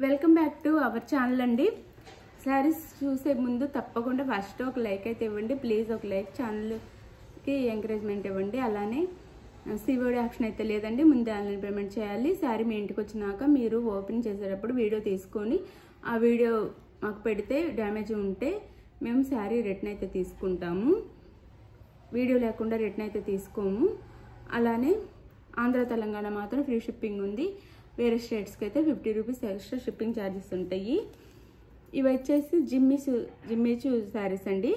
Welcome back to our channel అండి. శారీస్ చూసే ముందు తప్పకుండా ఫస్ట్ ఒక లైక్ అయితే ఇవ్వండి ప్లీజ్. ఒక లైక్ ఛానల్కి ఎంకరేజ్మెంట్ ఇవ్వండి. అలానే సిఓడి ఆప్షన్ అయితే లేదండి, ముందే ఆన్లైన్ పేమెంట్ చేయాలి. శారీ మీ ఇంటికి వచ్చినాక మీరు ఓపెన్ చేసేటప్పుడు వీడియో తీసుకొని ఆ వీడియో మాకు పెడితే డ్యామేజ్ ఉంటే మేము శారీ రిటర్న్ అయితే తీసుకుంటాము. వీడియో లేకుండా రిటర్న్ అయితే తీసుకోము. అలానే ఆంధ్ర తెలంగాణ మాత్రం ఫ్రీ షిప్పింగ్ ఉంది. వేరే స్టేట్స్కి అయితే 50 రూపీస్ ఎక్స్ట్రా షిప్పింగ్ ఛార్జెస్ ఉంటాయి. ఇవి వచ్చేసి జిమ్మీచూ శారీస్ అండి.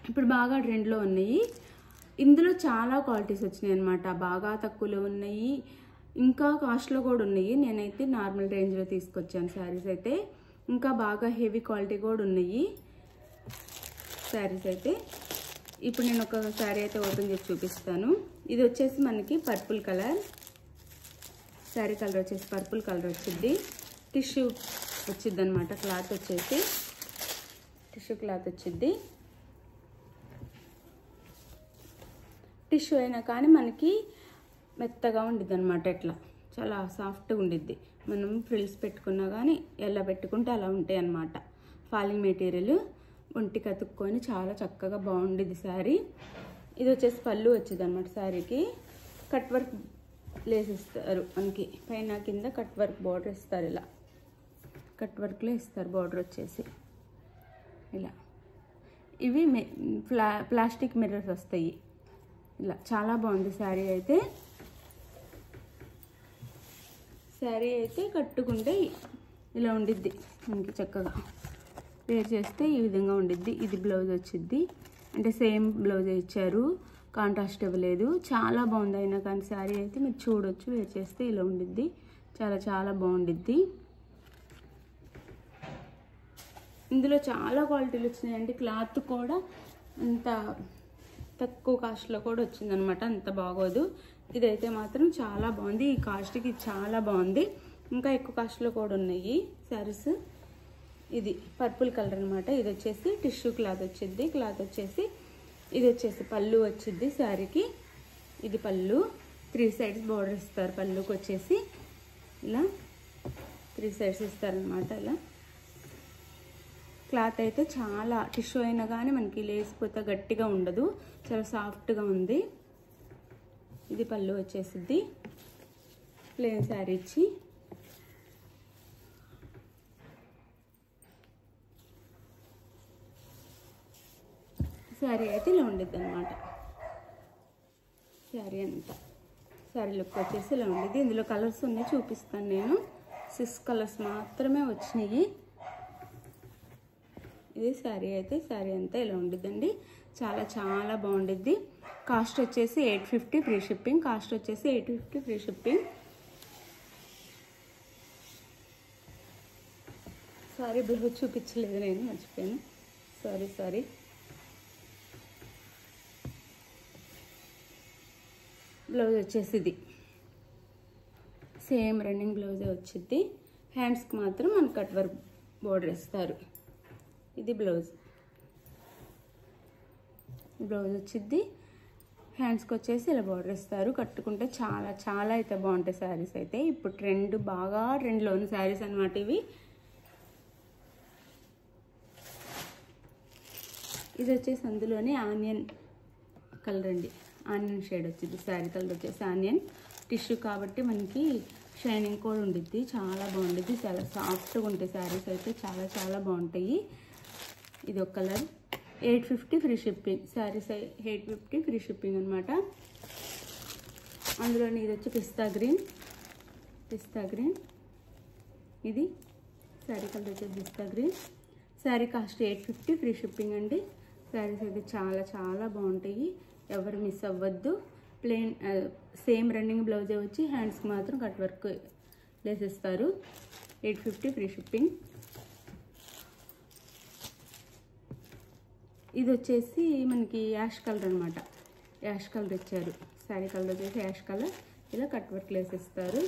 ఇప్పుడు బాగా ట్రెండ్లో ఉన్నాయి. ఇందులో చాలా క్వాలిటీస్ వచ్చినాయి అనమాట. బాగా తక్కువలో ఉన్నాయి, ఇంకా కాస్ట్లో కూడా ఉన్నాయి. నేనైతే నార్మల్ రేంజ్లో తీసుకొచ్చాను శారీస్ అయితే. ఇంకా బాగా హెవీ క్వాలిటీ కూడా ఉన్నాయి శారీస్ అయితే. ఇప్పుడు నేను ఒక శారీ అయితే ఓపెన్ చేసి చూపిస్తాను. ఇది వచ్చేసి మనకి పర్పుల్ కలర్ శారీ. కలర్ వచ్చేసి పర్పుల్ కలర్ వచ్చింది. టిష్యూ వచ్చింది అనమాట. క్లాత్ వచ్చేసి టిష్యూ క్లాత్ వచ్చింది. టిష్యూ అయినా కానీ మనకి మెత్తగా ఉండిద్ది అనమాట. ఇట్లా చాలా సాఫ్ట్గా ఉండిద్ది. మనం ఫ్రిల్స్ పెట్టుకున్నా కానీ ఎలా పెట్టుకుంటే అలా ఉంటాయి అన్నమాట. ఫాలింగ్ మెటీరియల్ ఒంటికి అతుక్కొని చాలా చక్కగా బాగుండిద్ది శారీ. ఇది వచ్చేసి పళ్ళు వచ్చింది అనమాట. శారీకి కట్ వర్క్ లేస్ ఇస్తారు మనకి. పైన కింద కట్ వర్క్ బార్డర్ ఇస్తారు. ఇలా కట్ వర్క్లో ఇస్తారు బార్డర్ వచ్చేసి ఇలా. ఇవి ప్లాస్టిక్ మిర్రర్స్ వస్తాయి. ఇలా చాలా బాగుంది శారీ అయితే. శారీ అయితే కట్టుకుంటే ఇలా ఉండిద్ది మనకి చక్కగా. వేర్ చేస్తే ఈ విధంగా ఉండిద్ది. ఇది బ్లౌజ్ వచ్చిద్ది, అంటే సేమ్ బ్లౌజ్ ఇచ్చారు, కాంట్రాస్ట్ ఇవ్వలేదు. చాలా బాగుంది. అయినా కానీ శారీ అయితే మీరు చూడొచ్చు. వేర్ చేస్తే ఇలా ఉండిద్ది. చాలా చాలా బాగుండిద్ది. ఇందులో చాలా క్వాలిటీలు వచ్చినాయండి. క్లాత్ కూడా అంత తక్కువ కాస్ట్లో కూడా వచ్చిందనమాట. అంత బాగోదు. ఇదైతే మాత్రం చాలా బాగుంది. ఈ కాస్ట్కి చాలా బాగుంది. ఇంకా ఎక్కువ కాస్ట్లో కూడా ఉన్నాయి శారీస్. ఇది పర్పుల్ కలర్ అనమాట. ఇది వచ్చేసి టిష్యూ క్లాత్ వచ్చింది. క్లాత్ వచ్చేసి ఇది వచ్చేసి పళ్ళు వచ్చింది శారీకి. ఇది పళ్ళు. 3 సైడ్స్ బోర్డర్ ఇస్తారు పళ్ళుకి వచ్చేసి. ఇలా 3 సైడ్స్ ఇస్తారనమాట. ఇలా క్లాత్ అయితే చాలా టిష్యూ అయినా కానీ మనకి లేసిపోతే గట్టిగా ఉండదు, చాలా సాఫ్ట్గా ఉంది. ఇది పళ్ళు వచ్చేసిద్ది. ప్లెయిన్ శారీ ఇచ్చి శారీ అయితే ఇలా ఉండిద్ది అనమాట. శారీ అంతా శారీ లుక్ వచ్చేసి ఇలా ఉండిద్ది. ఇందులో కలర్స్ ఉన్నాయి, చూపిస్తాను నేను. 6 కలర్స్ మాత్రమే వచ్చినాయి. ఇది శారీ అయితే. శారీ అంతా ఇలా ఉండిద్దండి. చాలా చాలా బాగుండిద్ది. కాస్ట్ వచ్చేసి 850 ఫ్రీ షిప్పింగ్. కాస్ట్ వచ్చేసి 850 ఫ్రీ షిప్పింగ్. సారీ బ్లౌజ్ చూపించలేదు నేను, మర్చిపోయాను. సారీ. బ్లౌజ్ వచ్చేసి ఇది సేమ్ రన్నింగ్ బ్లౌజే వచ్చింది. హ్యాండ్స్కి మాత్రం మన కట్ వర్క్ బోర్డర్ ఇస్తారు. ఇది బ్లౌజ్ వచ్చింది. హ్యాండ్స్కి వచ్చేసి ఇలా బోర్డర్ ఇస్తారు. కట్టుకుంటే చాలా చాలా అయితే బాగుంటాయి శారీస్ అయితే. ఇప్పుడు బాగా ట్రెండ్లో ఉన్న శారీస్ అనమాట ఇవి. ఇది వచ్చేసి అందులోనే ఆనియన్ కలర్ అండి. ఆనియన్ షేడ్ వచ్చింది. శారీ కలర్ వచ్చేసి ఆనియన్. టిష్యూ కాబట్టి మనకి షైనింగ్ కూడా ఉండిద్ది. చాలా బాగుండిద్ది. చాలా సాఫ్ట్గా ఉంటాయి శారీస్ అయితే. చాలా చాలా బాగుంటాయి. ఇది ఒక colour. 850 free shipping. Saris 850 free shipping అనమాట. అందులోని ఇది వచ్చి పిస్తా గ్రీన్. ఇది శారీ కలర్ వచ్చేసి పిస్తా green. Sari cost 850 free shipping అండి. శారీస్ అయితే చాలా చాలా బాగుంటాయి. ఎవరు మిస్ అవ్వద్దు. ప్లెయిన్ సేమ్ రన్నింగ్ బ్లౌజే వచ్చి హ్యాండ్స్కి మాత్రం కట్ వర్క్ లేసిస్తారు. 850 free shipping. ఇది వచ్చేసి మనకి యాష్ కలర్ అనమాట. యాష్ కలర్ ఇచ్చారు. శారీ కలర్ వచ్చేసి యాష్ కలర్. ఇలా కట్ వర్క్ లేసిస్తారు.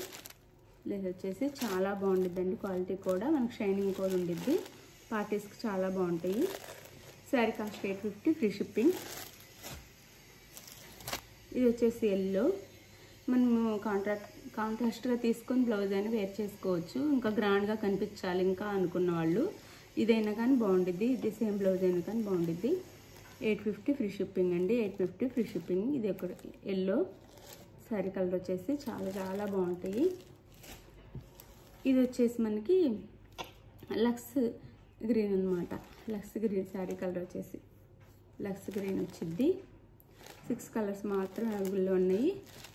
లేస్ వచ్చేసి చాలా బాగుండిద్దండి. క్వాలిటీ కూడా మనకి షైనింగ్ కూడా ఉండిద్ది. పార్టీస్కి చాలా బాగుంటాయి. Sari cost 850 free shipping. ఇది వచ్చేసి ఎల్లో. మనము కాంట్రాస్ట్గా తీసుకొని బ్లౌజ్ అయినా వేర్ చేసుకోవచ్చు. ఇంకా గ్రాండ్గా కనిపించాలి ఇంకా అనుకున్న వాళ్ళు ఇదైనా కానీ బాగుండిద్ది. ఇది సేమ్ బ్లౌజ్ అయినా కానీ బాగుండిద్ది. 850 ఫ్రీ షిప్పింగ్ అండి. 850 ఫ్రీ షిప్పింగ్. ఇది ఒక ఎల్లో శారీ కలర్ వచ్చేసి చాలా చాలా బాగుంటాయి. ఇది వచ్చేసి మనకి లక్స్ గ్రీన్ అనమాట. లక్స్ గ్రీన్ శారీ కలర్ వచ్చేసి లక్స్ గ్రీన్ వచ్చింది. 6 కలర్స్ మాత్రం అవైలబుల్లో ఉన్నాయి.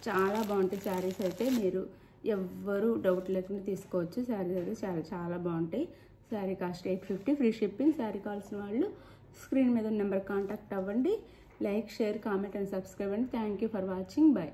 చాలా బాగుంటాయి శారీస్ అయితే. మీరు ఎవ్వరూ డౌట్ లేకుండా తీసుకోవచ్చు. శారీస్ అయితే చాలా చాలా బాగుంటాయి. Sari cost 850 free shipping. Sari కావాల్సిన వాళ్ళు స్క్రీన్ మీద నెంబర్ కాంటాక్ట్ అవ్వండి. Like, share, comment and subscribe అండి. Thank you for watching. By.